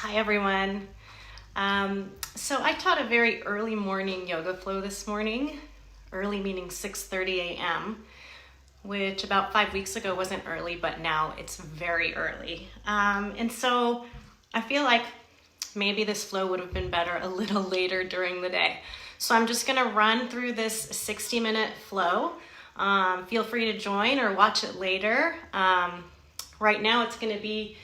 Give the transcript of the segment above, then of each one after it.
Hi everyone. So I taught a very early morning yoga flow this morning, early meaning 6:30 a.m., which about 5 weeks ago wasn't early, but now it's very early. And so I feel like maybe this flow would have been better a little later during the day. So I'm just gonna run through this 60-minute flow. Feel free to join or watch it later. Right now it's gonna be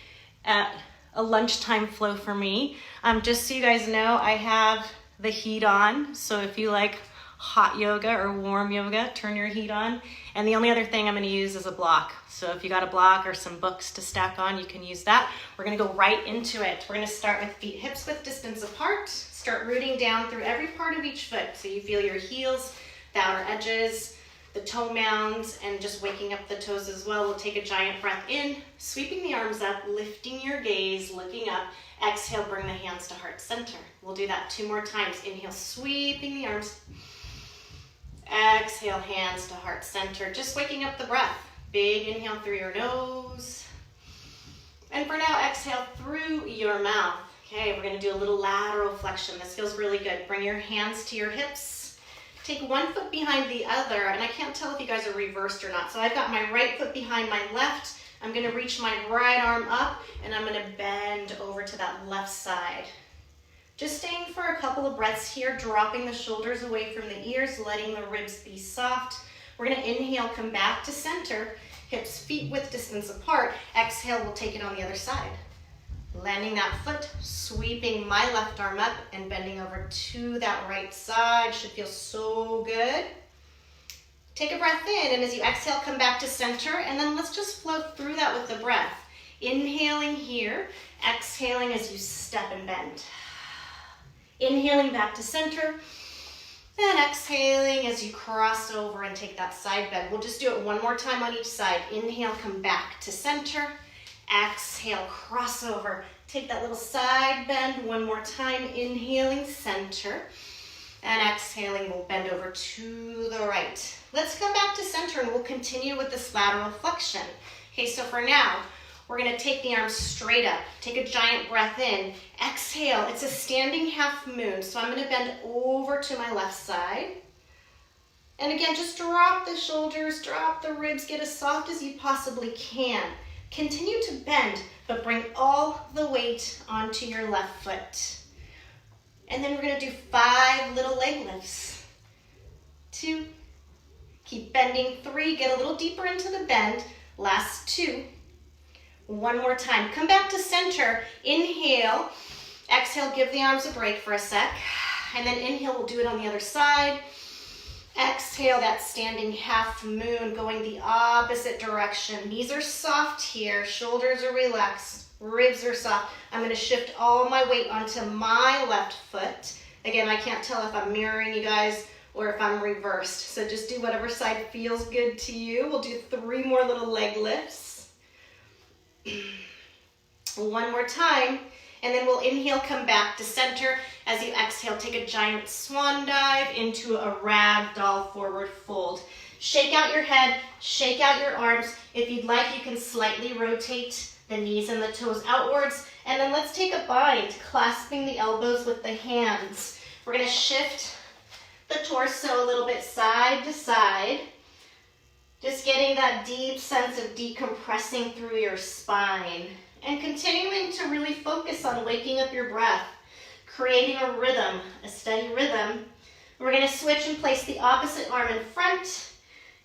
at a lunchtime flow for me. Just so you guys know, I have the heat on. So if you like hot yoga or warm yoga, turn your heat on. And the only other thing I'm gonna use is a block. So if you got a block or some books to stack on, you can use that. We're gonna go right into it. We're gonna start with feet hips width distance apart. Start rooting down through every part of each foot. So you feel your heels, the outer edges, the toe mounds, and just waking up the toes as well. We'll take a giant breath in, sweeping the arms up, lifting your gaze, looking up. Exhale, bring the hands to heart center. We'll do that 2 more times. Inhale, sweeping the arms. Exhale, hands to heart center. Just waking up the breath. Big inhale through your nose. And for now, exhale through your mouth. Okay, we're gonna do a little lateral flexion. This feels really good. Bring your hands to your hips. Take one foot behind the other, and I can't tell if you guys are reversed or not. So I've got my right foot behind my left. I'm gonna reach my right arm up, and I'm gonna bend over to that left side. Just staying for a couple of breaths here, dropping the shoulders away from the ears, letting the ribs be soft. We're gonna inhale, come back to center, hips feet width distance apart. Exhale, we'll take it on the other side. Landing that foot, sweeping my left arm up and bending over to that right side. Should feel so good. Take a breath in, and as you exhale, come back to center, and then let's just flow through that with the breath. Inhaling here, exhaling as you step and bend. Inhaling back to center, and exhaling as you cross over and take that side bend. We'll just do it 1 more time on each side. Inhale, come back to center. Exhale, cross over. Take that little side bend 1 more time. Inhaling, center. And exhaling, we'll bend over to the right. Let's come back to center and we'll continue with this lateral flexion. Okay, so for now, we're gonna take the arms straight up. Take a giant breath in. Exhale, it's a standing half moon. So I'm gonna bend over to my left side. And again, just drop the shoulders, drop the ribs, get as soft as you possibly can. Continue to bend, but bring all the weight onto your left foot. And then we're gonna do 5 little leg lifts. 2, keep bending. 3, get a little deeper into the bend. Last 2. 1 more time. Come back to center. Inhale. Exhale, give the arms a break for a sec. And then inhale, we'll do it on the other side. Exhale, that standing half moon, going the opposite direction. Knees are soft here, shoulders are relaxed, ribs are soft. I'm gonna shift all my weight onto my left foot. Again, I can't tell if I'm mirroring you guys or if I'm reversed. So just do whatever side feels good to you. We'll do 3 more little leg lifts. 1 more time. And then we'll inhale, come back to center. As you exhale, take a giant swan dive into a ragdoll forward fold. Shake out your head, shake out your arms. If you'd like, you can slightly rotate the knees and the toes outwards. And then let's take a bind, clasping the elbows with the hands. We're gonna shift the torso a little bit side to side. Just getting that deep sense of decompressing through your spine. And continuing to really focus on waking up your breath, creating a rhythm, a steady rhythm. We're gonna switch and place the opposite arm in front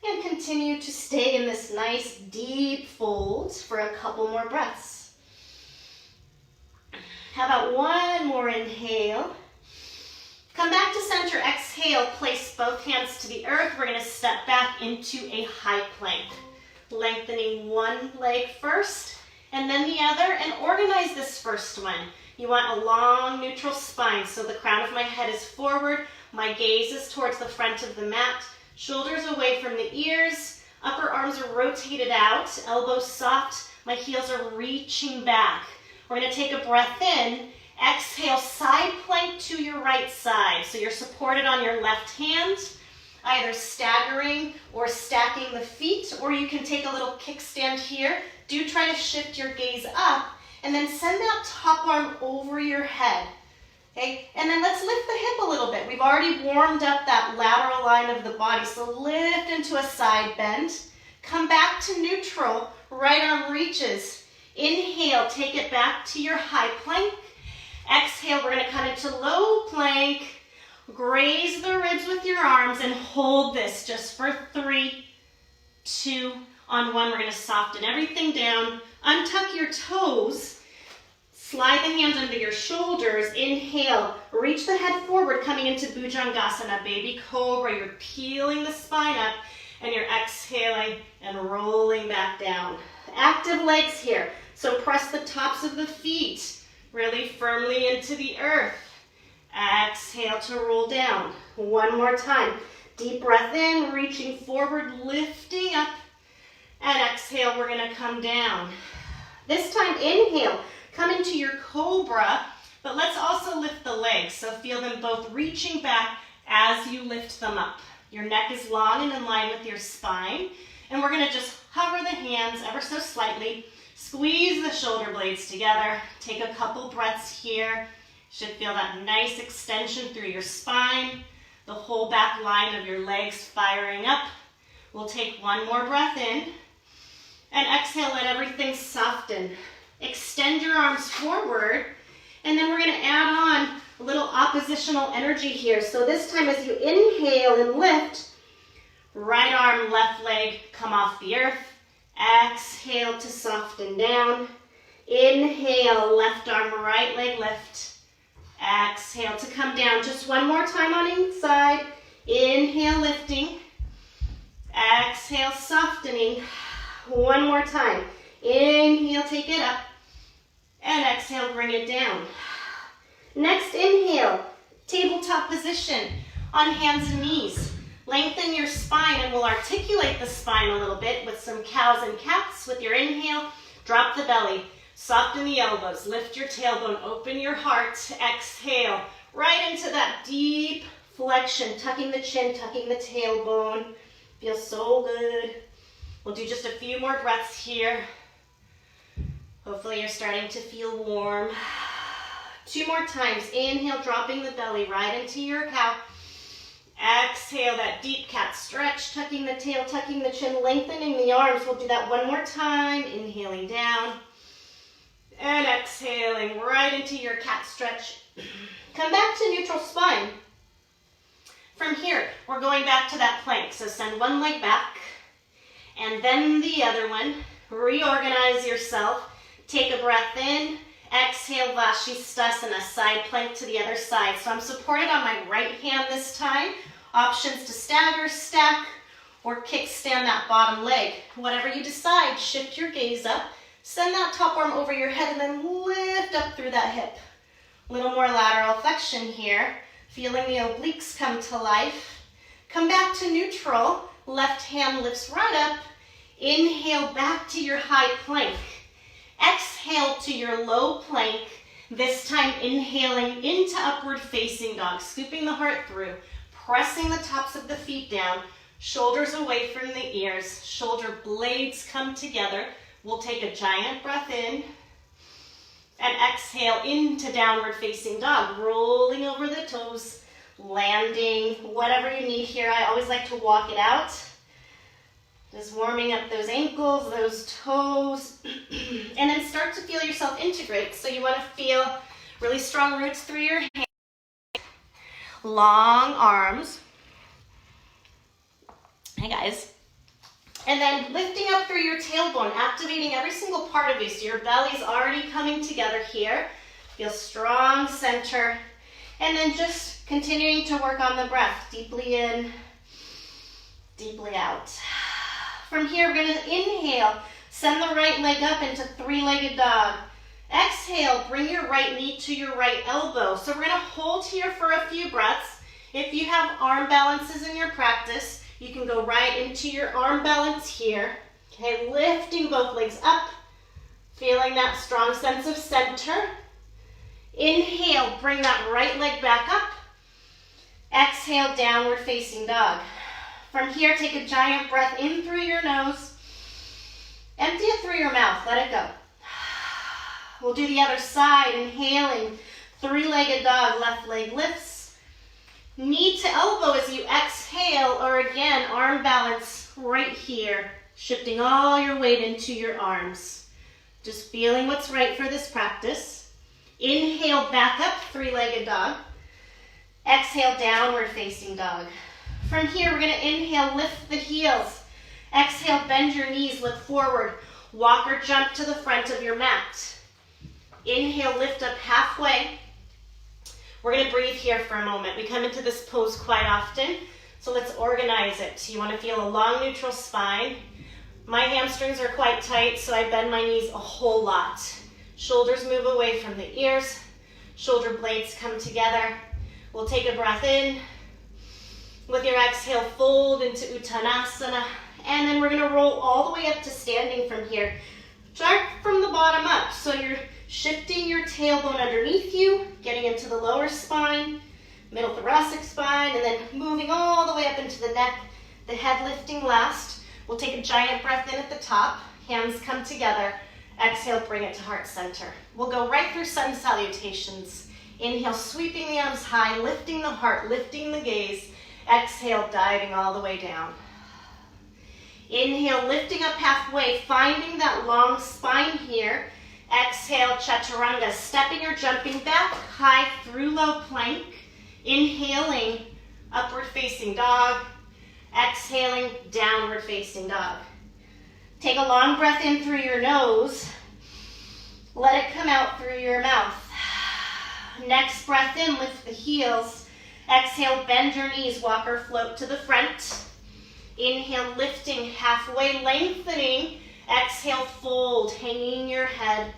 and continue to stay in this nice deep fold for a couple more breaths. How about 1 more inhale? Come back to center, exhale, place both hands to the earth. We're gonna step back into a high plank. Lengthening one leg first, and then the other, and organize this first one. You want a long neutral spine, so the crown of my head is forward, my gaze is towards the front of the mat, shoulders away from the ears, upper arms are rotated out, elbows soft, my heels are reaching back. We're gonna take a breath in, exhale, side plank to your right side, so you're supported on your left hand, either staggering or stacking the feet, or you can take a little kickstand here. Do try to shift your gaze up And then send that top arm over your head. Okay, and then let's lift the hip a little bit. We've already warmed up that lateral line of the body, so lift into a side bend. Come back to neutral, right arm reaches. Inhale, take it back to your high plank. Exhale, we're gonna come into low plank. Graze the ribs with your arms and hold this just for 3, 2, on 1. We're gonna soften everything down. Untuck your toes. Slide the hands under your shoulders. Inhale, reach the head forward, coming into Bhujangasana, baby cobra. You're peeling the spine up and you're exhaling and rolling back down. Active legs here. So press the tops of the feet really firmly into the earth. Exhale to roll down. One more time. Deep breath in, reaching forward, lifting up. And exhale, we're gonna come down. This time, inhale. Come into your cobra, but let's also lift the legs. So feel them both reaching back as you lift them up. Your neck is long and in line with your spine. And we're gonna just hover the hands ever so slightly. Squeeze the shoulder blades together. Take a couple breaths here. Should feel that nice extension through your spine. The whole back line of your legs firing up. We'll take one more breath in. And exhale, let everything soften. Extend your arms forward, and then we're going to add on a little oppositional energy here. So this time as you inhale and lift, right arm, left leg come off the earth. Exhale to soften down. Inhale, left arm, right leg lift. Exhale to come down. Just one more time on inside. Inhale, lifting. Exhale, softening. One more time. Inhale, take it up. And exhale, bring it down. Next, inhale, tabletop position on hands and knees. Lengthen your spine and we'll articulate the spine a little bit with some cows and cats. With your inhale, drop the belly, soften the elbows, lift your tailbone, open your heart. Exhale, right into that deep flexion, tucking the chin, tucking the tailbone. Feels so good. We'll do just a few more breaths here. Hopefully you're starting to feel warm. 2 more times. Inhale, dropping the belly right into your cow. Exhale, that deep cat stretch, tucking the tail, tucking the chin, lengthening the arms. We'll do that one more time. Inhaling down. And exhaling right into your cat stretch. Come back to neutral spine. From here, we're going back to that plank. So send one leg back and then the other one. Reorganize yourself. Take a breath in. Exhale, Vashisthasana, side plank to the other side. So I'm supported on my right hand this time. Options to stagger, stack, or kickstand that bottom leg. Whatever you decide, shift your gaze up. Send that top arm over your head and then lift up through that hip. A little more lateral flexion here. Feeling the obliques come to life. Come back to neutral. Left hand lifts right up. Inhale back to your high plank. Exhale to your low plank. This time inhaling into upward facing dog. Scooping the heart through. Pressing the tops of the feet down. Shoulders away from the ears. Shoulder blades come together. We'll take a giant breath in. And exhale into downward facing dog. Rolling over the toes. Landing. Whatever you need here. I always like to walk it out. Just warming up those ankles, those toes, and then start to feel yourself integrate. So you want to feel really strong roots through your hands, long arms. Hey guys. And then lifting up through your tailbone, activating every single part of you. So your belly's already coming together here. Feel strong center. And then just continuing to work on the breath. Deeply in, deeply out. From here, we're going to inhale, send the right leg up into 3-legged dog. Exhale, bring your right knee to your right elbow. So we're going to hold here for a few breaths. If you have arm balances in your practice, you can go right into your arm balance here. Okay, lifting both legs up, feeling that strong sense of center. Inhale, bring that right leg back up. Exhale, downward facing dog. From here, take a giant breath in through your nose. Empty it through your mouth. Let it go. We'll do the other side, inhaling, three-legged dog, left leg lifts. Knee to elbow as you exhale, or again, arm balance right here, shifting all your weight into your arms. Just feeling what's right for this practice. Inhale, back up, three-legged dog. Exhale, downward facing dog. From here, we're gonna inhale, lift the heels. Exhale, bend your knees, look forward. Walk or jump to the front of your mat. Inhale, lift up halfway. We're gonna breathe here for a moment. We come into this pose quite often, so let's organize it. You wanna feel a long neutral spine. My hamstrings are quite tight, so I bend my knees a whole lot. Shoulders move away from the ears. Shoulder blades come together. We'll take a breath in. With your exhale, fold into Uttanasana. And then we're gonna roll all the way up to standing from here. Start from the bottom up. So you're shifting your tailbone underneath you, getting into the lower spine, middle thoracic spine, and then moving all the way up into the neck, the head lifting last. We'll take a giant breath in at the top. Hands come together. Exhale, bring it to heart center. We'll go right through sun salutations. Inhale, sweeping the arms high, lifting the heart, lifting the gaze. Exhale, diving all the way down. Inhale, lifting up halfway, finding that long spine here. Exhale, Chaturanga, stepping or jumping back, high through low plank. Inhaling, upward facing dog. Exhaling, downward facing dog. Take a long breath in through your nose. Let it come out through your mouth. Next breath in, lift the heels. Exhale, bend your knees, walk or float to the front. Inhale, lifting, halfway lengthening. Exhale, fold, hanging your head.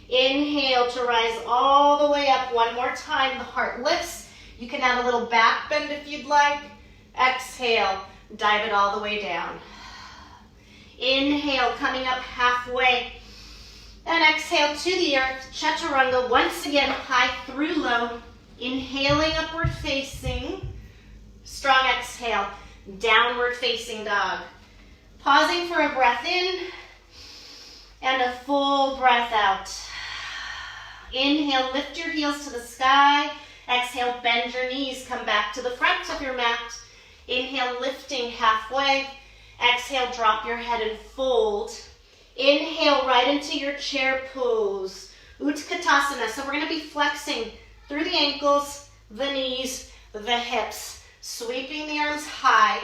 Inhale to rise all the way up. One more time, the heart lifts. You can add a little back bend if you'd like. Exhale, dive it all the way down. Inhale, coming up halfway. And exhale to the earth, Chaturanga. Once again, high through low. Inhaling, upward facing. Strong exhale, downward facing dog. Pausing for a breath in and a full breath out. Inhale, lift your heels to the sky. Exhale, bend your knees, come back to the front of your mat. Inhale, lifting halfway. Exhale, drop your head and fold. Inhale, right into your chair pose. Utkatasana. So we're gonna be flexing through the ankles, the knees, the hips. Sweeping the arms high.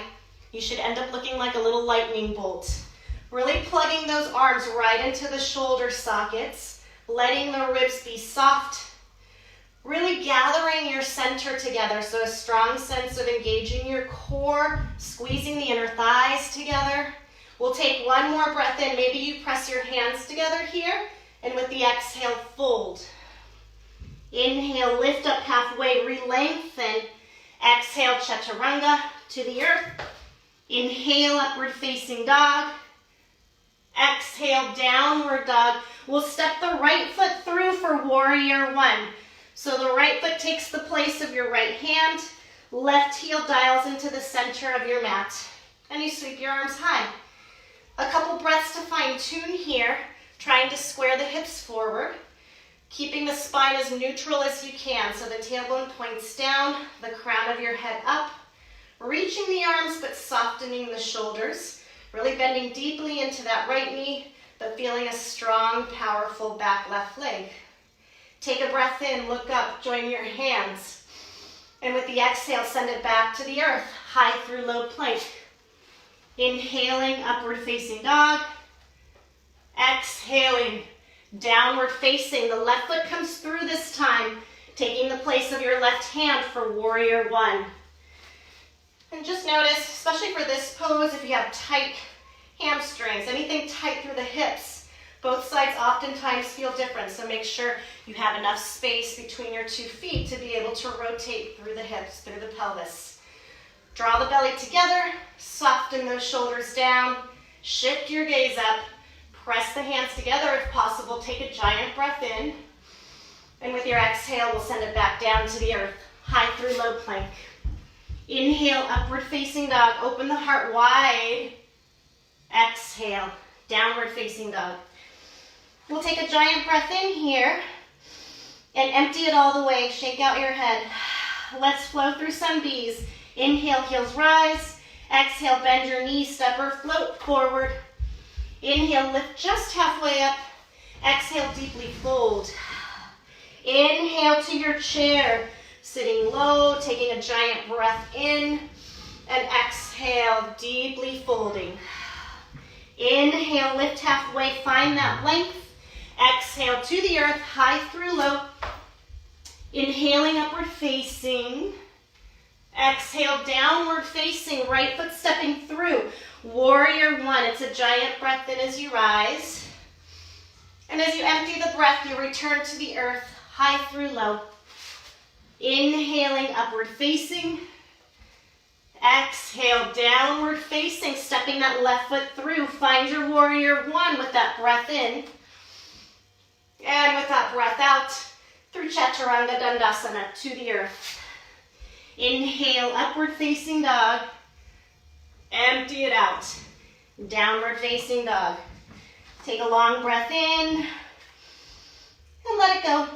You should end up looking like a little lightning bolt. Really plugging those arms right into the shoulder sockets. Letting the ribs be soft. Really gathering your center together, so a strong sense of engaging your core, squeezing the inner thighs together. We'll take one more breath in. Maybe you press your hands together here, and with the exhale, fold. Inhale, lift up halfway, re-lengthen. Exhale, Chaturanga to the earth. Inhale, upward facing dog. Exhale, downward dog. We'll step the right foot through for warrior one. So the right foot takes the place of your right hand. Left heel dials into the center of your mat. And you sweep your arms high. A couple breaths to fine tune here. Trying to square the hips forward. Keeping the spine as neutral as you can. So the tailbone points down, the crown of your head up. Reaching the arms but softening the shoulders. Really bending deeply into that right knee, but feeling a strong, powerful back left leg. Take a breath in, look up, join your hands. And with the exhale, send it back to the earth, high through low plank. Inhaling, upward facing dog. Exhaling, downward facing. The left foot comes through this time, taking the place of your left hand for warrior one. And just notice, especially for this pose, if you have tight hamstrings, anything tight through the hips, both sides oftentimes feel different, so make sure you have enough space between your 2 feet to be able to rotate through the hips, through the pelvis. Draw the belly together, soften those shoulders down, shift your gaze up, press the hands together if possible, take a giant breath in, and with your exhale, we'll send it back down to the earth, high through low plank. Inhale, upward facing dog, open the heart wide. Exhale, downward facing dog. We'll take a giant breath in here and empty it all the way. Shake out your head. Let's flow through some B's. Inhale, heels rise. Exhale, bend your knees, step or float forward. Inhale, lift just halfway up. Exhale, deeply fold. Inhale to your chair, sitting low, taking a giant breath in, and exhale, deeply folding. Inhale, lift halfway, find that length. Exhale to the earth, high through low. Inhaling, upward facing. Exhale, downward facing, right foot stepping through. Warrior one, it's a giant breath in as you rise. And as you empty the breath, you return to the earth, high through low. Inhaling, upward facing. Exhale, downward facing, stepping that left foot through. Find your warrior one with that breath in. And with that breath out, through Chaturanga Dandasana to the earth. Inhale, upward facing dog. Empty it out. Downward facing dog. Take a long breath in and let it go.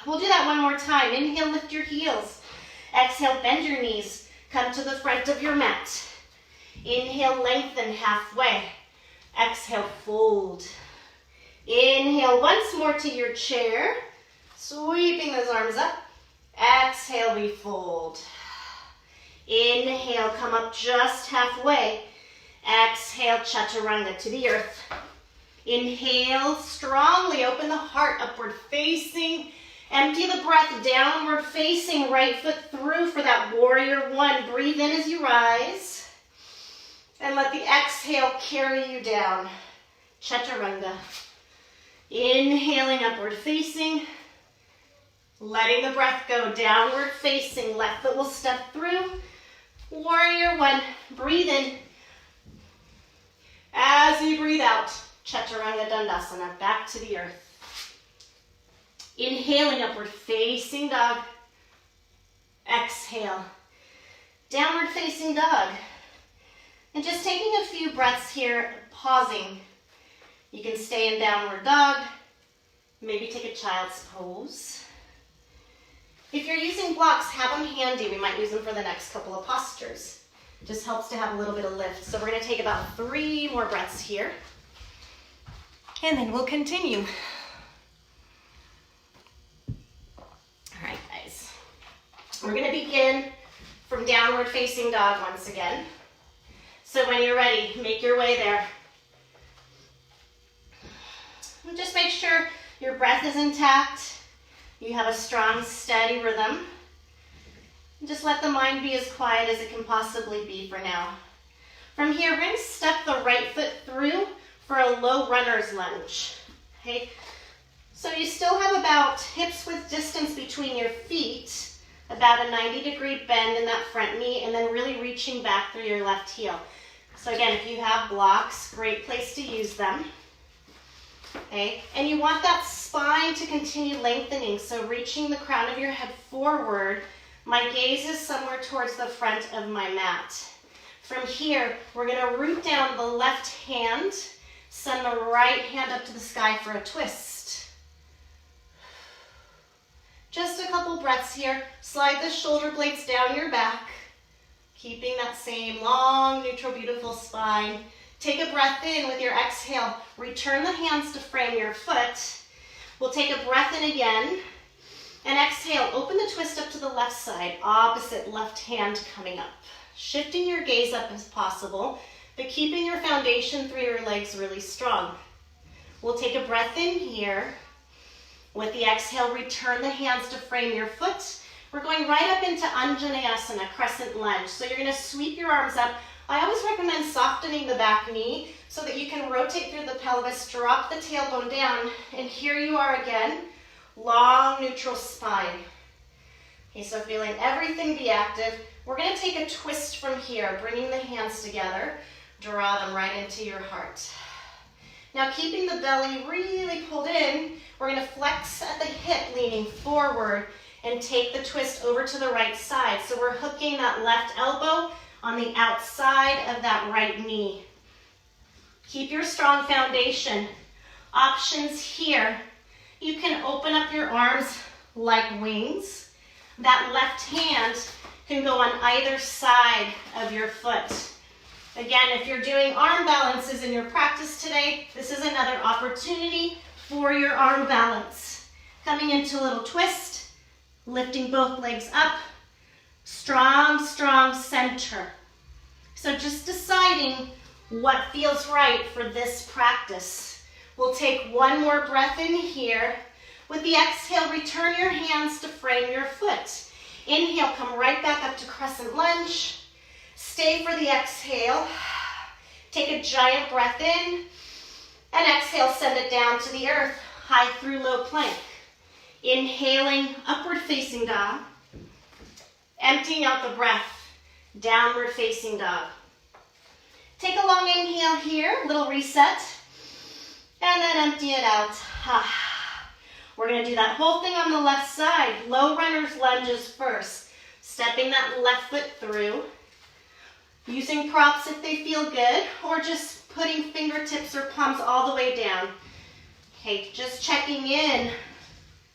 We'll do that one more time. Inhale, lift your heels. Exhale, bend your knees. Come to the front of your mat. Inhale, lengthen halfway. Exhale, fold. Inhale once more to your chair. Sweeping those arms up. Exhale, we fold. Inhale, come up just halfway. Exhale, Chaturanga to the earth. Inhale, strongly open the heart, upward facing. Empty the breath, downward facing, right foot through for that warrior one. Breathe in as you rise. And let the exhale carry you down. Chaturanga. Inhaling, upward facing. Letting the breath go, downward facing. Left foot will step through. Warrior one. Breathe in. As you breathe out, Chaturanga Dandasana, back to the earth. Inhaling, upward facing dog. Exhale, downward facing dog. And just taking a few breaths here, pausing. You can stay in downward dog. Maybe take a child's pose. If you're using blocks, have them handy. We might use them for the next couple of postures. Just helps to have a little bit of lift. So we're going to take about 3 more breaths here. And then we'll continue. All right, guys. We're going to begin from downward facing dog once again. So when you're ready, make your way there. And just make sure your breath is intact. You have a strong, steady rhythm. Just let the mind be as quiet as it can possibly be for now. From here, we're going to step the right foot through for a low runner's lunge. Okay? So you still have about hips width distance between your feet, about a 90-degree bend in that front knee, and then really reaching back through your left heel. So again, if you have blocks, great place to use them. Okay? And you want that spine to continue lengthening, so reaching the crown of your head forward. My gaze is somewhere towards the front of my mat. From here, we're going to root down the left hand, send the right hand up to the sky for a twist. Just a couple breaths here. Slide the shoulder blades down your back, keeping that same long, neutral, beautiful spine. Take a breath in with your exhale. Return the hands to frame your foot. We'll take a breath in again. And exhale, open the twist up to the left side, opposite left hand coming up. Shifting your gaze up as possible, but keeping your foundation through your legs really strong. We'll take a breath in here. With the exhale, return the hands to frame your foot. We're going right up into Anjaneyasana, crescent lunge. So you're going to sweep your arms up. I always recommend softening the back knee so that you can rotate through the pelvis, drop the tailbone down, and here you are again. Long, neutral spine. Okay, so feeling everything be active. We're going to take a twist from here, bringing the hands together. Draw them right into your heart. Now, keeping the belly really pulled in, we're going to flex at the hip, leaning forward, and take the twist over to the right side. So we're hooking that left elbow on the outside of that right knee. Keep your strong foundation. Options here. You can open up your arms like wings. That left hand can go on either side of your foot. Again, if you're doing arm balances in your practice today, this is another opportunity for your arm balance. Coming into a little twist, lifting both legs up, strong, strong center. So just deciding what feels right for this practice. We'll take one more breath in here. With the exhale, return your hands to frame your foot. Inhale, come right back up to crescent lunge. Stay for the exhale. Take a giant breath in. And exhale, send it down to the earth, high through low plank. Inhaling, upward facing dog. Emptying out the breath, downward facing dog. Take a long inhale here, little reset. And then empty it out. We're going to do that whole thing on the left side. Low runner's lunges first. Stepping that left foot through. Using props if they feel good, or just putting fingertips or palms all the way down. Okay, just checking in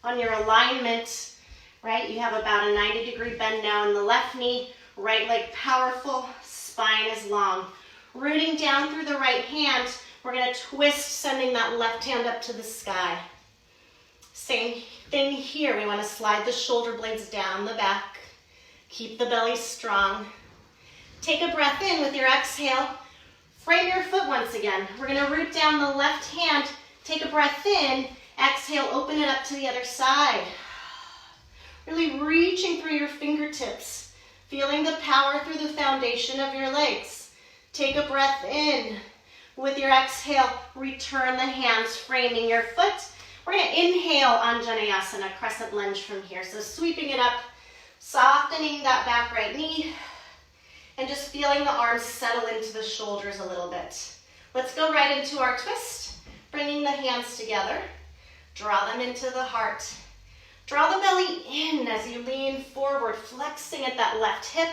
on your alignment, right? You have about a 90-degree bend now in the left knee, right leg powerful, spine is long. Rooting down through the right hand, we're going to twist, sending that left hand up to the sky. Same thing here. We want to slide the shoulder blades down the back. Keep the belly strong. Take a breath in with your exhale. Frame your foot once again. We're going to root down the left hand. Take a breath in. Exhale, open it up to the other side. Really reaching through your fingertips. Feeling the power through the foundation of your legs. Take a breath in. With your exhale, return the hands, framing your foot. We're going to inhale Anjaneyasana, crescent lunge from here. So sweeping it up, softening that back right knee, and just feeling the arms settle into the shoulders a little bit. Let's go right into our twist, bringing the hands together. Draw them into the heart. Draw the belly in as you lean forward, flexing at that left hip,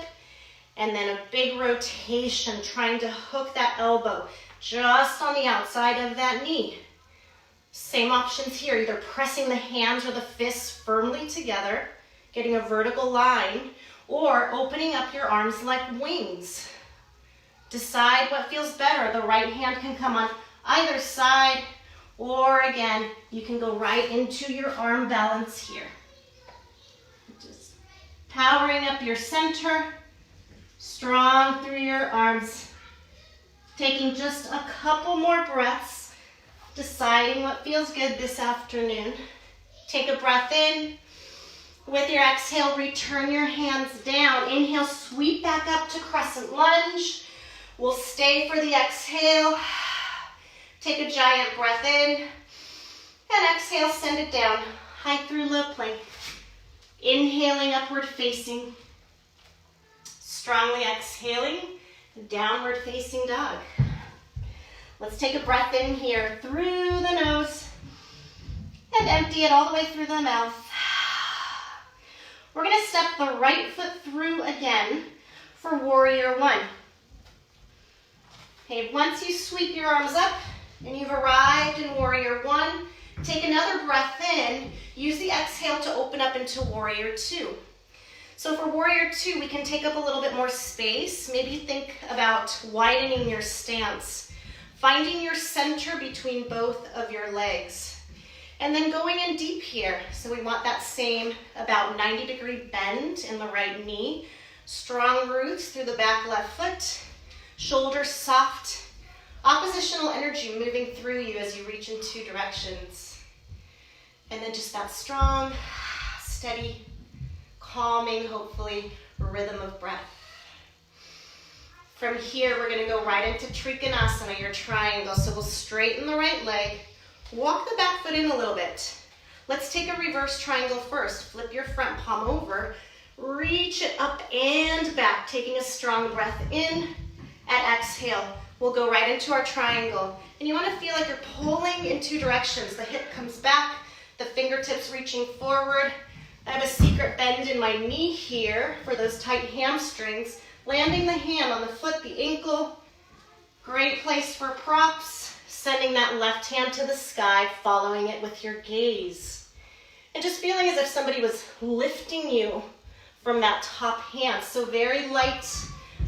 and then a big rotation, trying to hook that elbow just on the outside of that knee. Same options here, either pressing the hands or the fists firmly together, getting a vertical line, or opening up your arms like wings. Decide what feels better. The right hand can come on either side, or again, you can go right into your arm balance here. Just powering up your center, strong through your arms. Taking just a couple more breaths, deciding what feels good this afternoon. Take a breath in. With your exhale, return your hands down. Inhale, sweep back up to crescent lunge. We'll stay for the exhale. Take a giant breath in. And exhale, send it down. High through low plank. Inhaling, upward facing. Strongly exhaling, downward facing dog. Let's take a breath in here through the nose. And empty it all the way through the mouth. We're going to step the right foot through again for warrior one. Okay, once you sweep your arms up and you've arrived in warrior one, take another breath in. Use the exhale to open up into warrior two. So for warrior two, we can take up a little bit more space. Maybe think about widening your stance, finding your center between both of your legs. And then going in deep here. So we want that same about 90-degree bend in the right knee. Strong roots through the back left foot. Shoulders soft. Oppositional energy moving through you as you reach in two directions. And then just that strong, steady, calming, hopefully, rhythm of breath. From here, we're going to go right into Trikonasana, your triangle. So we'll straighten the right leg. Walk the back foot in a little bit. Let's take a reverse triangle first. Flip your front palm over. Reach it up and back, taking a strong breath in. At exhale, we'll go right into our triangle. And you want to feel like you're pulling in two directions. The hip comes back, the fingertips reaching forward. I have a secret bend in my knee here for those tight hamstrings. Landing the hand on the foot, the ankle. Great place for props. sending that left hand to the sky, following it with your gaze. And just feeling as if somebody was lifting you from that top hand. So very light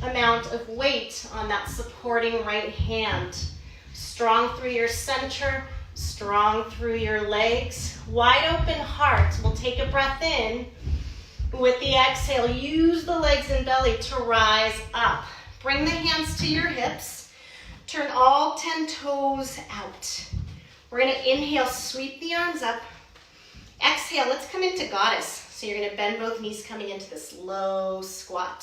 amount of weight on that supporting right hand. Strong through your center, strong through your legs. Wide open heart. We'll take a breath in. With the exhale, use the legs and belly to rise up. Bring the hands to your hips. Turn all 10 toes out. We're going to inhale, sweep the arms up. Exhale, let's come into goddess. So you're going to bend both knees coming into this low squat.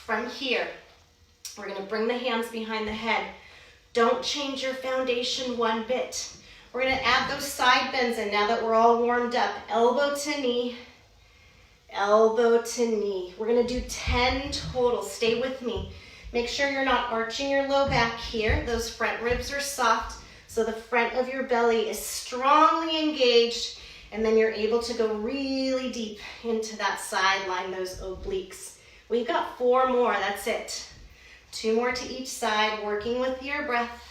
From here, we're going to bring the hands behind the head. Don't change your foundation one bit. We're going to add those side bends in now that we're all warmed up. Elbow to knee, elbow to knee. We're going to do 10 total. Stay with me. Make sure you're not arching your low back here. Those front ribs are soft, so the front of your belly is strongly engaged, and then you're able to go really deep into that side line, those obliques. We've got 4 more, that's it. 2 more to each side, working with your breath.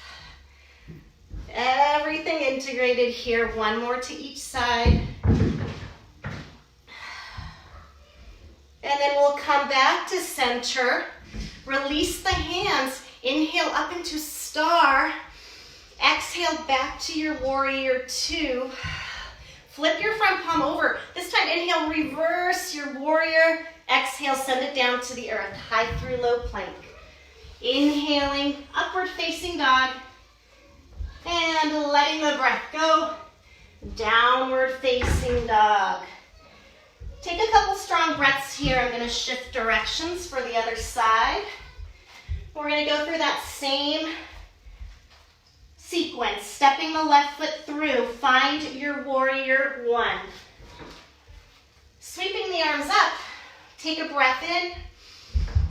Everything integrated here, 1 more to each side. And then we'll come back to center. Release the hands. Inhale up into star. Exhale back to your warrior 2. Flip your front palm over. This time, inhale, reverse your warrior. Exhale, send it down to the earth. High through low plank. Inhaling, upward facing dog. And letting the breath go. Downward facing dog. Take a couple strong breaths here. I'm going to shift directions for the other side. We're going to go through that same sequence. Stepping the left foot through. Find your warrior 1. Sweeping the arms up. Take a breath in.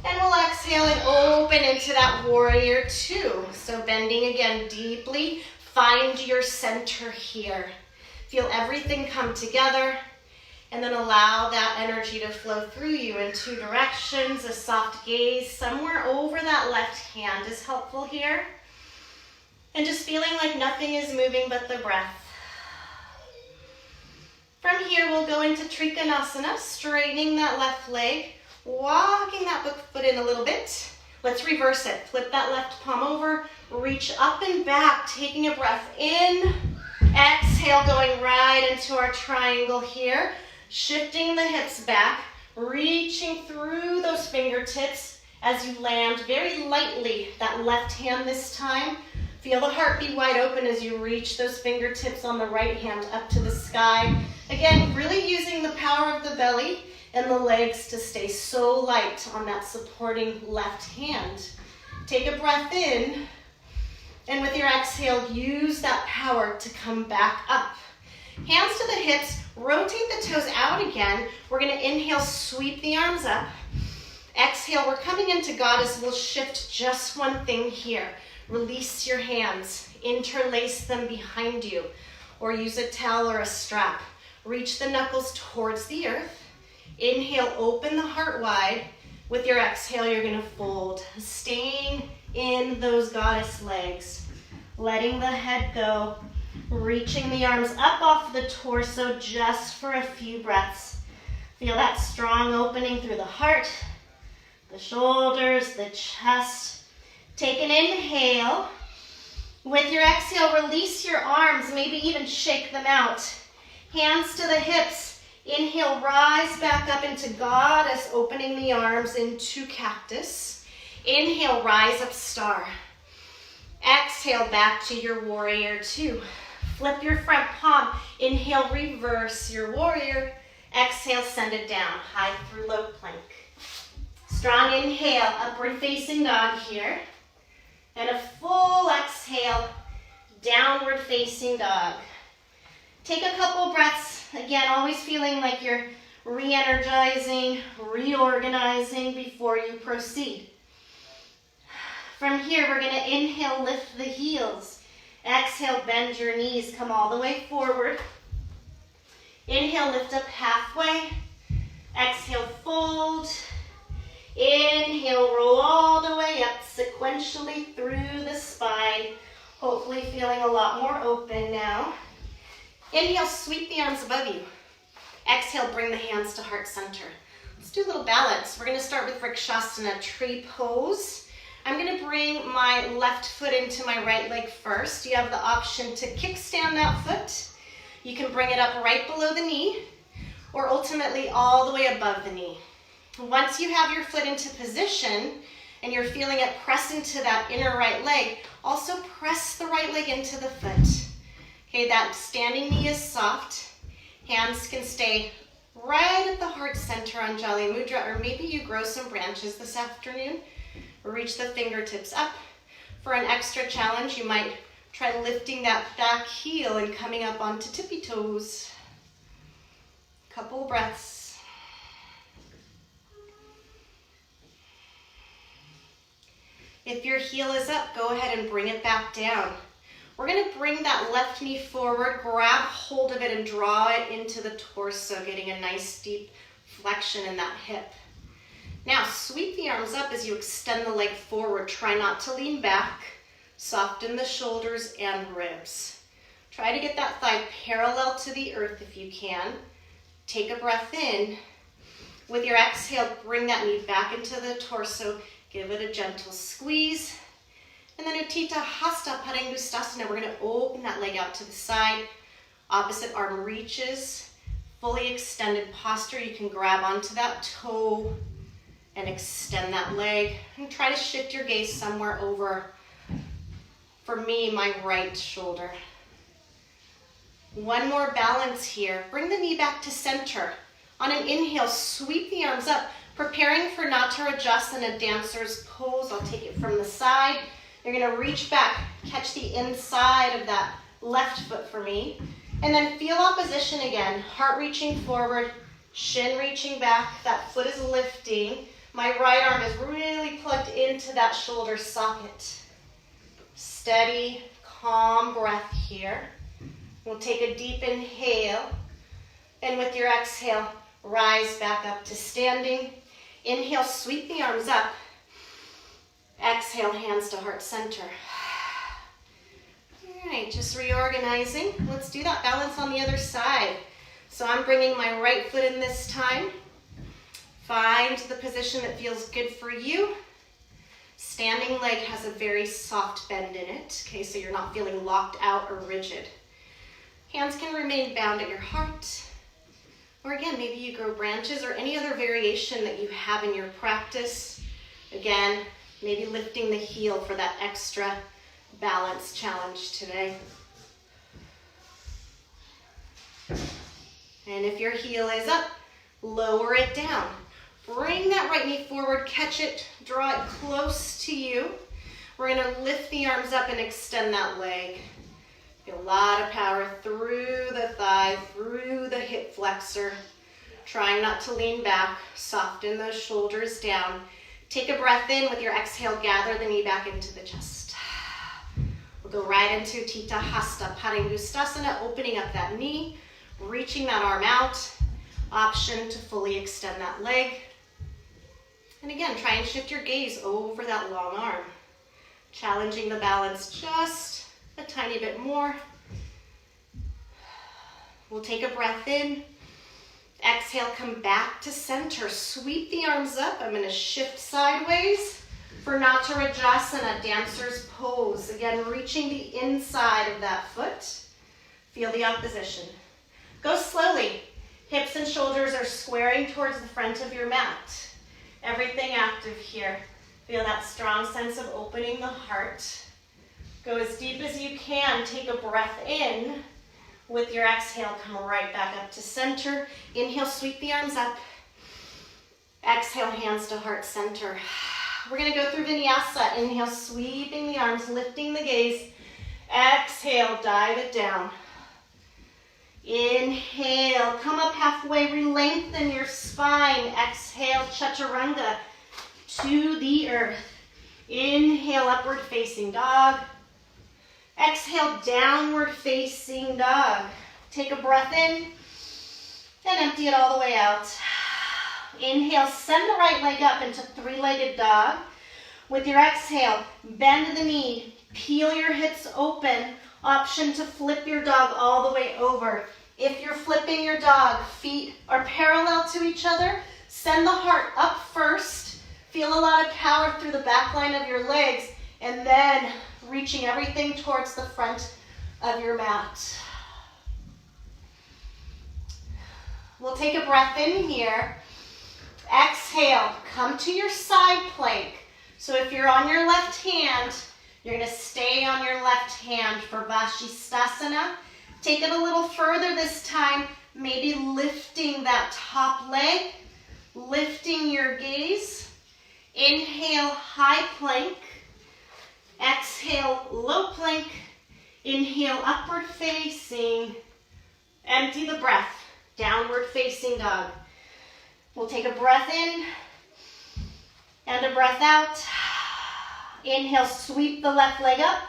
And we'll exhale and open into that warrior 2. So bending again deeply. Find your center here. Feel everything come together. And then allow that energy to flow through you in 2 directions. A soft gaze somewhere over that left hand is helpful here. And just feeling like nothing is moving but the breath. From here, we'll go into Trikonasana, straightening that left leg, walking that foot in a little bit. Let's reverse it. Flip that left palm over, reach up and back, taking a breath in. Exhale, going right into our triangle here. Shifting the hips back, reaching through those fingertips as you land very lightly. That left hand this time. Feel the heart be wide open as you reach those fingertips on the right hand up to the sky. Again, really using the power of the belly and the legs to stay so light on that supporting left hand. Take a breath in, and with your exhale, use that power to come back up. Hands to the hips, rotate the toes out again. We're going to inhale, sweep the arms up. Exhale, we're coming into goddess. We'll shift just one thing here. Release your hands, interlace them behind you, or use a towel or a strap. Reach the knuckles towards the earth. Inhale, open the heart wide. With your exhale, you're going to fold, staying in those goddess legs, letting the head go. Reaching the arms up off the torso just for a few breaths. Feel that strong opening through the heart, the shoulders, the chest. Take an inhale. With your exhale, release your arms, maybe even shake them out. Hands to the hips. Inhale, rise back up into goddess, opening the arms into cactus. Inhale, rise up star. Exhale, back to your warrior 2. Flip your front palm. Inhale, reverse your warrior. Exhale, send it down. High through low plank. Strong inhale, upward facing dog here. And a full exhale, downward facing dog. Take a couple breaths. Again, always feeling like you're re-energizing, reorganizing before you proceed. From here, we're going to inhale, lift the heels. Exhale, bend your knees, come all the way forward. Inhale, lift up halfway. Exhale, fold. Inhale, roll all the way up sequentially through the spine. Hopefully feeling a lot more open now. Inhale, sweep the arms above you. Exhale, bring the hands to heart center. Let's do a little balance. We're gonna start with Vrikshasana, tree pose. I'm gonna bring my left foot into my right leg first. You have the option to kickstand that foot. You can bring it up right below the knee, or ultimately all the way above the knee. Once you have your foot into position and you're feeling it press into that inner right leg, also press the right leg into the foot. Okay, that standing knee is soft. Hands can stay right at the heart center on Jali Mudra, or maybe you grow some branches this afternoon. Reach the fingertips up. For an extra challenge, you might try lifting that back heel and coming up onto tippy toes. Couple breaths. If your heel is up, go ahead and bring it back down. We're gonna bring that left knee forward, grab hold of it and draw it into the torso, getting a nice deep flexion in that hip. Now sweep the arms up as you extend the leg forward. Try not to lean back. Soften the shoulders and ribs. Try to get that thigh parallel to the earth if you can. Take a breath in. With your exhale, bring that knee back into the torso. Give it a gentle squeeze. And then Utthita Hasta Padangusthasana. We're going to open that leg out to the side. Opposite arm reaches. Fully extended posture. You can grab onto that toe and extend that leg. And try to shift your gaze somewhere over, for me, my right shoulder. One more balance here. Bring the knee back to center. On an inhale, sweep the arms up. Preparing for Natarajasana, dancer's pose. I'll take it from the side. You're gonna reach back, catch the inside of that left foot for me. And then feel opposition again. Heart reaching forward, shin reaching back. That foot is lifting. My right arm is really plugged into that shoulder socket. Steady, calm breath here. We'll take a deep inhale. And with your exhale, rise back up to standing. Inhale, sweep the arms up. Exhale, hands to heart center. All right, just reorganizing. Let's do that balance on the other side. So I'm bringing my right foot in this time. Find the position that feels good for you. Standing leg has a very soft bend in it, okay, so you're not feeling locked out or rigid. Hands can remain bound at your heart. Or again, maybe you grow branches or any other variation that you have in your practice. Again, maybe lifting the heel for that extra balance challenge today. And if your heel is up, lower it down. Bring that right knee forward, catch it, draw it close to you. We're gonna lift the arms up and extend that leg. Feel a lot of power through the thigh, through the hip flexor. Trying not to lean back, soften those shoulders down. Take a breath in. With your exhale, gather the knee back into the chest. We'll go right into Utthita Hasta Padangusthasana, opening up that knee, reaching that arm out. Option to fully extend that leg. And again, try and shift your gaze over that long arm. Challenging the balance just a tiny bit more. We'll take a breath in. Exhale, come back to center. Sweep the arms up. I'm going to shift sideways for Natarajasana, dancer's pose. Again, reaching the inside of that foot. Feel the opposition. Go slowly. Hips and shoulders are squaring towards the front of your mat. Everything active here. Feel that strong sense of opening the heart. Go as deep as you can. Take a breath in. With your exhale, come right back up to center. Inhale, sweep the arms up. Exhale, hands to heart center. We're going to go through Vinyasa. Inhale, sweeping the arms, lifting the gaze. Exhale, dive it down. Inhale, come up halfway, re-lengthen your spine. Exhale, Chaturanga to the earth. Inhale, upward facing dog. Exhale, downward facing dog. Take a breath in and empty it all the way out. Inhale, send the right leg up into three-legged dog. With your exhale, bend the knee, peel your hips open. Option to flip your dog all the way over. If you're flipping your dog, feet are parallel to each other. Send the heart up first. Feel a lot of power through the back line of your legs, and then reaching everything towards the front of your mat. We'll take a breath in here. Exhale, come to your side plank. So if you're on your left hand, you're gonna stay on your left hand for Vashisthasana. Take it a little further this time, maybe lifting that top leg, lifting your gaze. Inhale, high plank. Exhale, low plank. Inhale, upward facing. Empty the breath, downward facing dog. We'll take a breath in and a breath out. Inhale, sweep the left leg up.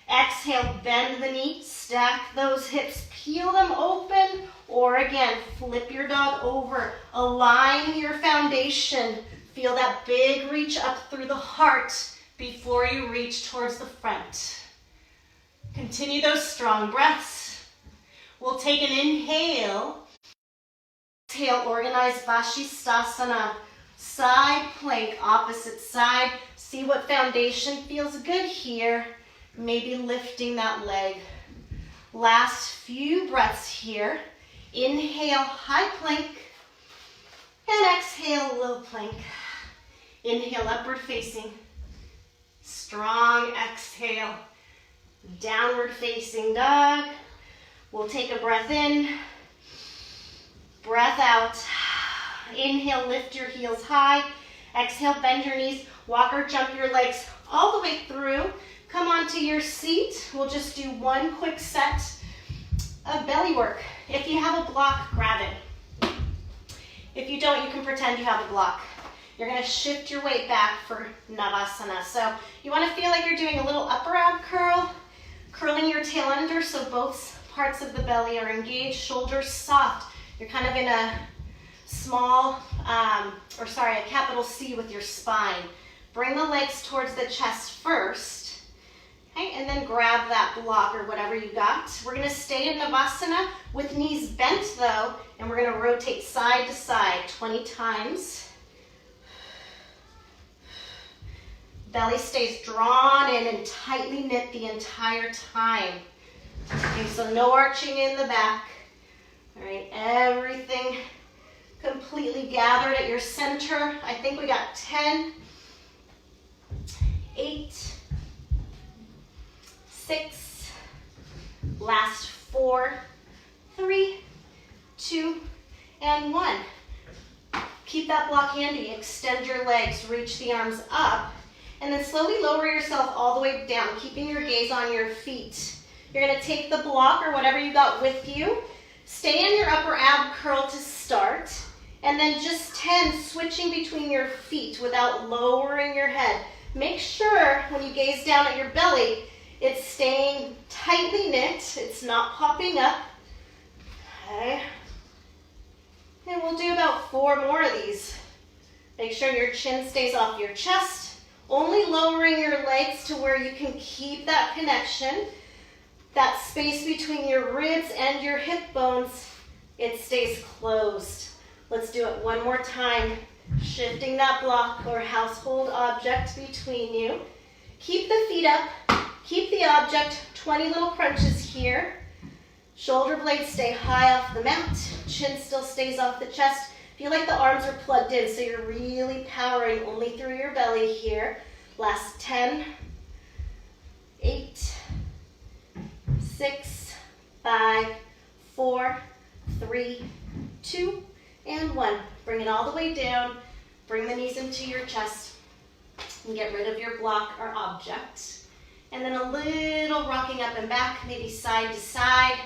Exhale, bend the knee, stack those hips, peel them open, or again, flip your dog over. Align your foundation. Feel that big reach up through the heart before you reach towards the front. Continue those strong breaths. We'll take an inhale. Exhale, organized Vashisthasana. Side plank, opposite side. See what foundation feels good here. Maybe lifting that leg. Last few breaths here. Inhale, high plank. And exhale, low plank. Inhale, upward facing. Strong exhale. Downward facing dog. We'll take a breath in. Breath out. Inhale, lift your heels high. Exhale, bend your knees. Walk or jump your legs all the way through. Come onto your seat. We'll just do one quick set of belly work. If you have a block, grab it. If you don't, you can pretend you have a block. You're gonna shift your weight back for Navasana. So you wanna feel like you're doing a little upper ab curl, curling your tail under so both parts of the belly are engaged, shoulders soft. You're kind of in a a capital C with your spine. Bring the legs towards the chest first, okay, and then grab that block or whatever you got. We're gonna stay in Navasana with knees bent though, and we're gonna rotate side to side 20 times. Belly stays drawn in and tightly knit the entire time. Okay, so no arching in the back. All right, everything completely gathered at your center. I think we got 10, 8, 6, last 4, 3, 2, and 1. Keep that block handy. Extend your legs, reach the arms up, and then slowly lower yourself all the way down, keeping your gaze on your feet. You're gonna take the block or whatever you got with you, stay in your upper ab curl to start, and then just 10 switching between your feet without lowering your head. Make sure when you gaze down at your belly, it's staying tightly knit, it's not popping up. Okay. And we'll do about 4 more of these. Make sure your chin stays off your chest, only lowering your legs to where you can keep that connection. That space between your ribs and your hip bones, it stays closed. Let's do it one more time. Shifting that block or household object between you. Keep the feet up, keep the object, 20 little crunches here. Shoulder blades stay high off the mat, chin still stays off the chest. Feel like the arms are plugged in, so you're really powering only through your belly here. Last 10, 8, 6, 5, 4, 3, 2, and 1. Bring it all the way down. Bring the knees into your chest and get rid of your block or object. And then a little rocking up and back, maybe side to side.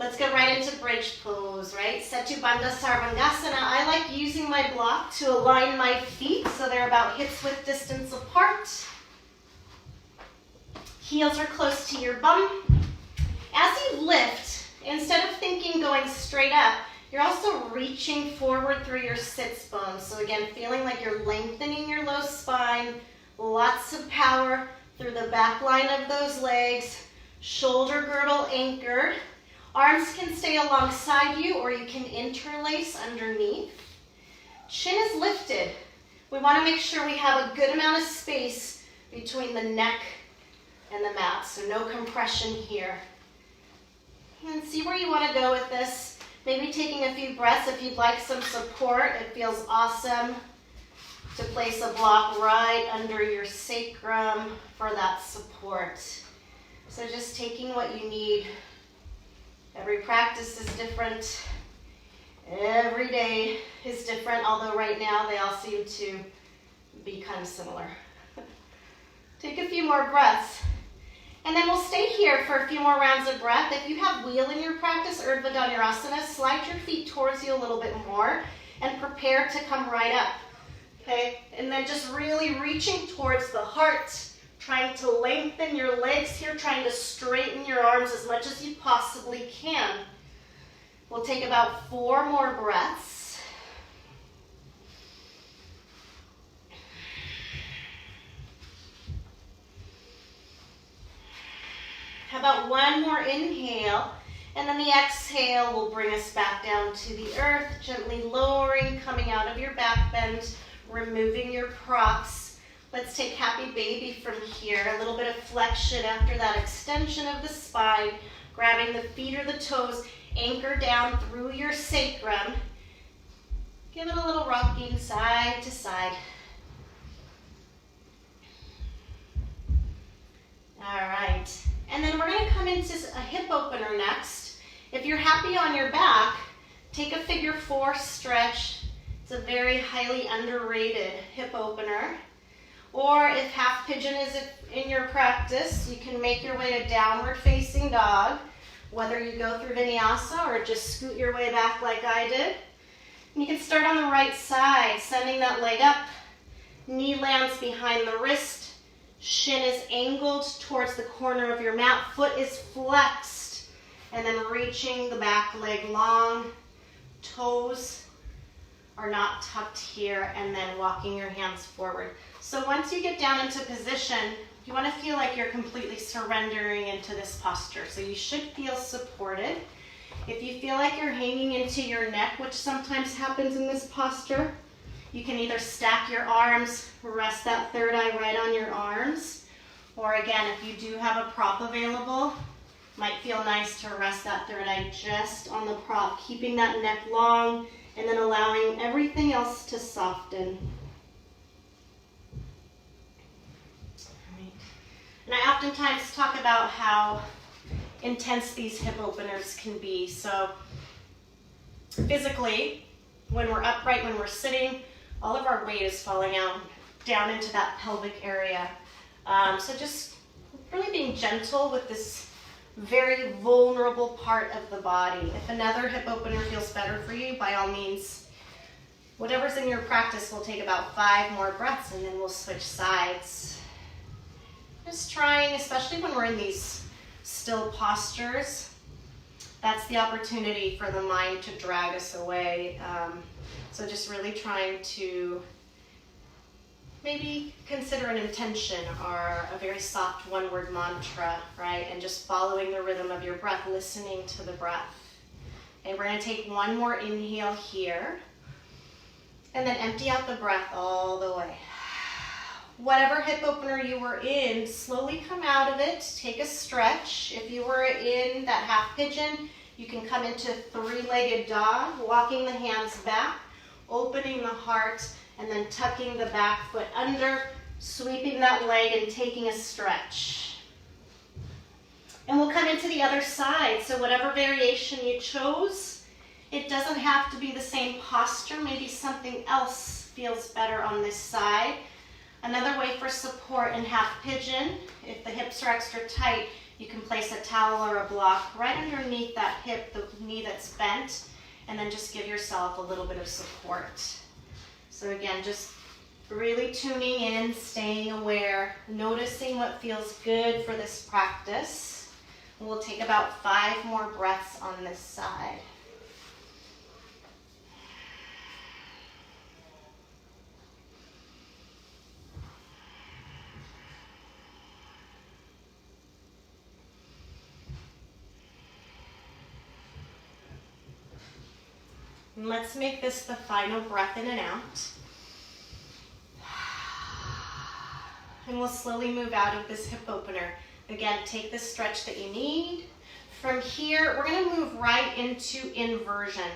Let's go right into bridge pose, right? Setu Bandha Sarvangasana. I like using my block to align my feet so they're about hips width distance apart. Heels are close to your bum. As you lift, instead of thinking going straight up, you're also reaching forward through your sits bones. So again, feeling like you're lengthening your low spine, Lots of power through the back line of those legs. Shoulder girdle anchored. Arms can stay alongside you or you can interlace underneath. Chin is lifted. We want to make sure we have a good amount of space between the neck and the mat, so no compression here. And see where you want to go with this. Maybe taking a few breaths if you'd like some support. It feels awesome to place a block right under your sacrum for that support. So just taking what you need. Every practice is different. Every day is different, although right now they all seem to be kind of similar. Take a few more breaths. And then we'll stay here for a few more rounds of breath. If you have wheel in your practice, Urdhva Dhanurasana, slide your feet towards you a little bit more and prepare to come right up. Okay? And then just really reaching towards the heart, trying to lengthen your legs here, trying to straighten your arms as much as you possibly can. We'll take about 4 more breaths. How about 1 more inhale, and then the exhale will bring us back down to the earth, gently lowering, coming out of your back bend, removing your props. Let's take happy baby from here. A little bit of flexion after that extension of the spine, grabbing the feet or the toes, anchor down through your sacrum. Give it a little rocking side to side. All right. And then we're going to come into a hip opener next. If you're happy on your back, take a figure 4 stretch. It's a very highly underrated hip opener. Or if half pigeon is in your practice, you can make your way to downward facing dog, whether you go through vinyasa or just scoot your way back like I did. And you can start on the right side, sending that leg up. Knee lands behind the wrist. Shin is angled towards the corner of your mat. Foot is flexed. And then reaching the back leg long. Toes are not tucked here. And then walking your hands forward. So once you get down into position, you want to feel like you're completely surrendering into this posture. So you should feel supported. If you feel like you're hanging into your neck, which sometimes happens in this posture, you can either stack your arms, rest that third eye right on your arms, or again, if you do have a prop available, might feel nice to rest that third eye just on the prop, keeping that neck long, and then allowing everything else to soften. And I oftentimes talk about how intense these hip openers can be. So physically, when we're upright, when we're sitting, all of our weight is falling out down into that pelvic area. So just really being gentle with this very vulnerable part of the body. If another hip opener feels better for you, by all means, whatever's in your practice, we'll take about 5 more breaths and then we'll switch sides. Just trying, especially when we're in these still postures, that's the opportunity for the mind to drag us away. So just really trying to maybe consider an intention or a very soft one-word mantra, right? And just following the rhythm of your breath, listening to the breath. And we're going to take 1 more inhale here. And then empty out the breath all the way. Whatever hip opener you were in, slowly come out of it. Take a stretch. If you were in that half pigeon, you can come into 3-legged dog, walking the hands back, opening the heart, and then tucking the back foot under, sweeping that leg and taking a stretch. And we'll come into the other side. So whatever variation you chose, it doesn't have to be the same posture. Maybe something else feels better on this side. Another way for support in half pigeon, if the hips are extra tight, you can place a towel or a block right underneath that hip, the knee that's bent, and then just give yourself a little bit of support. So again, just really tuning in, staying aware, noticing what feels good for this practice. We'll take about 5 more breaths on this side. And let's make this the final breath in and out. And we'll slowly move out of this hip opener. Again, take the stretch that you need. From here, we're gonna move right into inversion.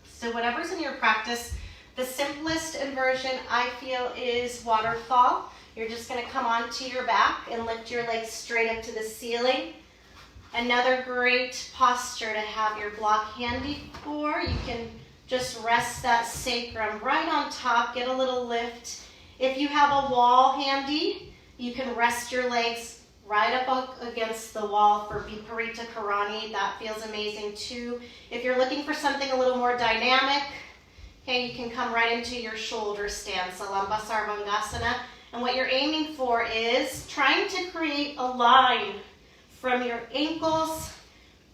So whatever's in your practice, the simplest inversion I feel is waterfall. You're just gonna come onto your back and lift your legs straight up to the ceiling. Another great posture to have your block handy for. You can just rest that sacrum right on top, get a little lift. If you have a wall handy, you can rest your legs right up against the wall for Viparita Karani. That feels amazing too. If you're looking for something a little more dynamic, okay, you can come right into your shoulder stand, Salamba Sarvangasana. And what you're aiming for is trying to create a line from your ankles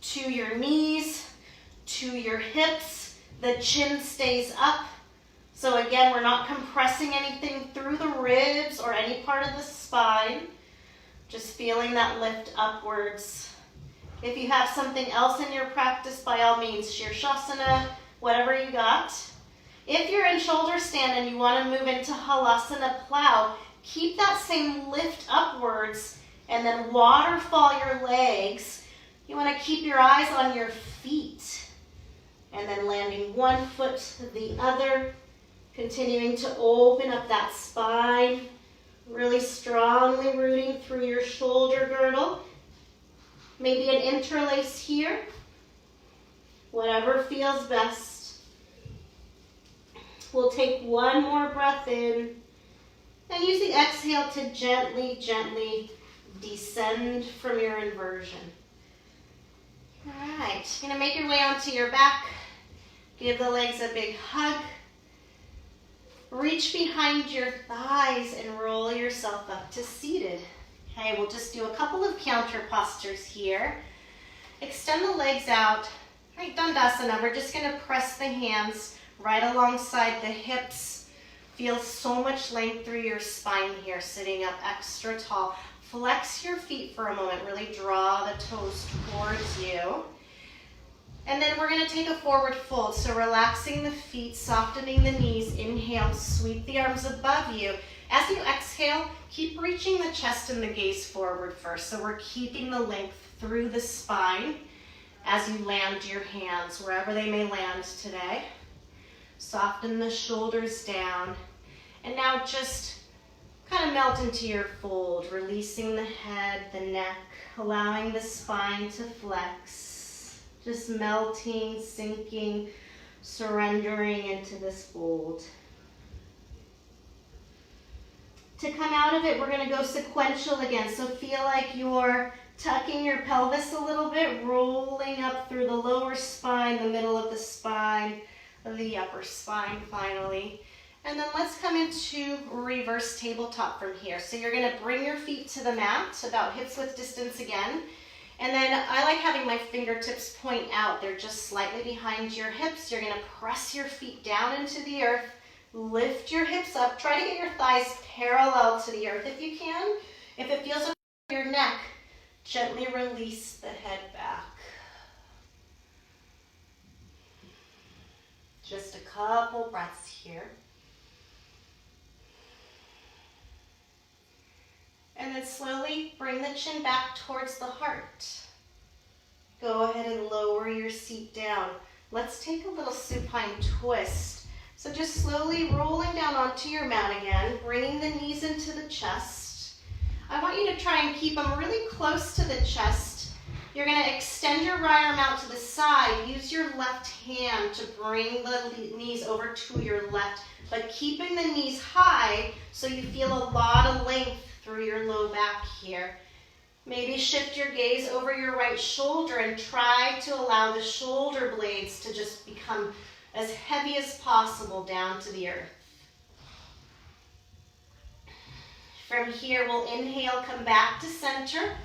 to your knees to your hips. The chin stays up. So again, we're not compressing anything through the ribs or any part of the spine. Just feeling that lift upwards. If you have something else in your practice, by all means, Shirshasana, whatever you got. If you're in shoulder stand and you want to move into Halasana plow, keep that same lift upwards and then waterfall your legs. You want to keep your eyes on your feet and then landing one foot to the other, continuing to open up that spine, really strongly rooting through your shoulder girdle. Maybe an interlace here, whatever feels best. We'll take one more breath in and use the exhale to gently, gently descend from your inversion. All right, you're gonna make your way onto your back. Give the legs a big hug. Reach behind your thighs and roll yourself up to seated. Okay, we'll just do a couple of counter postures here. Extend the legs out. All right, Dandasana, we're just gonna press the hands right alongside the hips. Feel so much length through your spine here, sitting up extra tall. Flex your feet for a moment, really draw the toes towards you. And then we're gonna take a forward fold. So relaxing the feet, softening the knees. Inhale, sweep the arms above you. As you exhale, keep reaching the chest and the gaze forward first. So we're keeping the length through the spine as you land your hands, wherever they may land today. Soften the shoulders down. And now just kind of melt into your fold, releasing the head, the neck, allowing the spine to flex. Just melting, sinking, surrendering into this fold. To come out of it, we're going to go sequential again. So feel like you're tucking your pelvis a little bit, rolling up through the lower spine, the middle of the spine, the upper spine finally. And then let's come into reverse tabletop from here. So you're going to bring your feet to the mat, about hips width distance again. And then I like having my fingertips point out. They're just slightly behind your hips. You're going to press your feet down into the earth. Lift your hips up. Try to get your thighs parallel to the earth if you can. If it feels up your neck, gently release the head back. Just a couple breaths here. And then slowly bring the chin back towards the heart. Go ahead and lower your seat down. Let's take a little supine twist. So just slowly rolling down onto your mat again, bringing the knees into the chest. I want you to try and keep them really close to the chest. You're going to extend your right arm out to the side. Use your left hand to bring the knees over to your left, but keeping the knees high so you feel a lot of length through your low back here. Maybe shift your gaze over your right shoulder and try to allow the shoulder blades to just become as heavy as possible down to the earth. From here, we'll inhale, come back to center.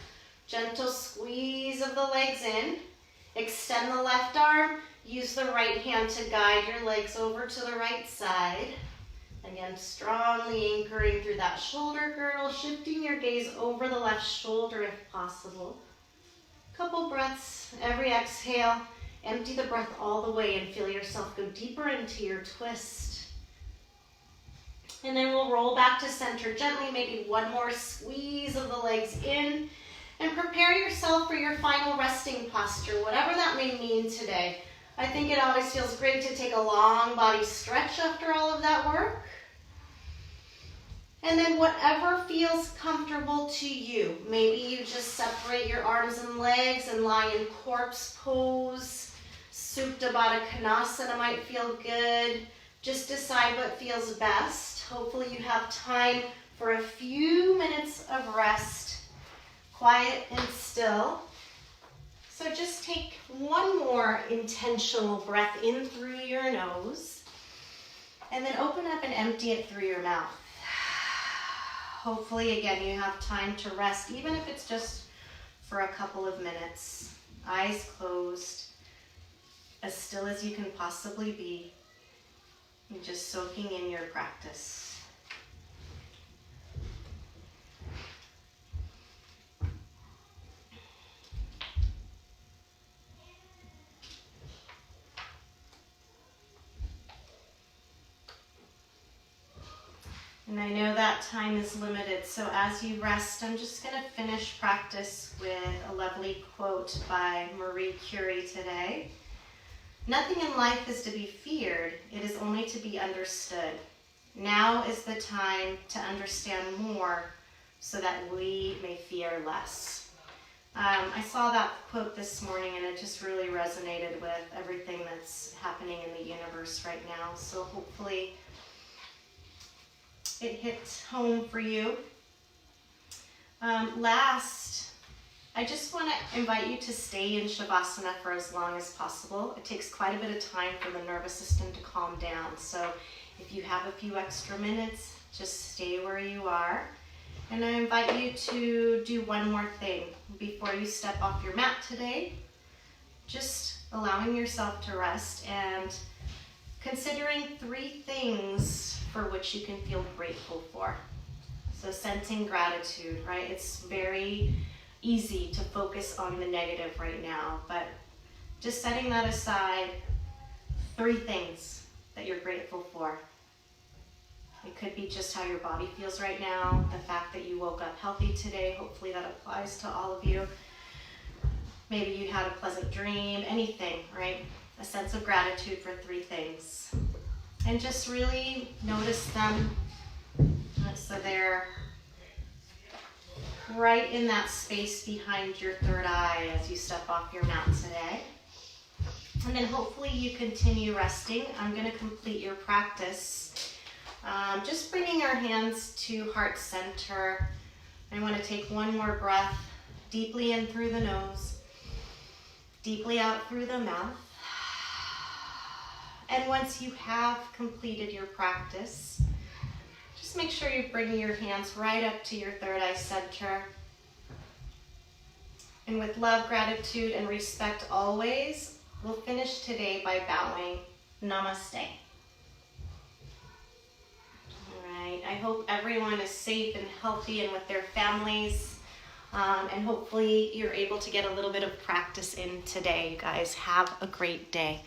Gentle squeeze of the legs in. Extend the left arm. Use the right hand to guide your legs over to the right side. Again, strongly anchoring through that shoulder girdle, shifting your gaze over the left shoulder if possible. Couple breaths, every exhale, Empty the breath all the way and feel yourself go deeper into your twist. And then we'll roll back to center gently, maybe one more squeeze of the legs in, and prepare yourself for your final resting posture, whatever that may mean today. I think it always feels great to take a long body stretch after all of that work. And then whatever feels comfortable to you. Maybe you just separate your arms and legs and lie in corpse pose. Supta Baddha Konasana might feel good. Just decide what feels best. Hopefully you have time for a few minutes of rest, quiet and still. So just take one more intentional breath in through your nose, and then open up and empty it through your mouth. Hopefully, again, you have time to rest, even if it's just for a couple of minutes. Eyes closed, as still as you can possibly be, and just soaking in your practice. And I know that time is limited, so as you rest, I'm just going to finish practice with a lovely quote by Marie Curie today. Nothing in life is to be feared, it is only to be understood. Now is the time to understand more so that we may fear less. I saw that quote this morning and it just really resonated with everything that's happening in the universe right now. So hopefully it hit home for you. Last, I just want to invite you to stay in Shavasana for as long as possible. It takes quite a bit of time for the nervous system to calm down. So if you have a few extra minutes, just stay where you are. And I invite you to do one more thing before you step off your mat today. Just allowing yourself to rest and considering 3 things for which you can feel grateful for. So sensing gratitude, right? It's very easy to focus on the negative right now, but just setting that aside, 3 things that you're grateful for. It could be just how your body feels right now, the fact that you woke up healthy today. Hopefully that applies to all of you. Maybe you had a pleasant dream, anything, right? A sense of gratitude for 3 things. And just really notice them so they're right in that space behind your third eye as you step off your mat today. And then hopefully you continue resting. I'm going to complete your practice. Just bringing our hands to heart center. I want to take one more breath, deeply in through the nose, deeply out through the mouth. And once you have completed your practice, just make sure you bring your hands right up to your third eye center. And with love, gratitude, and respect always, we'll finish today by bowing. Namaste. All right, I hope everyone is safe and healthy and with their families. And hopefully you're able to get a little bit of practice in today. You guys have a great day.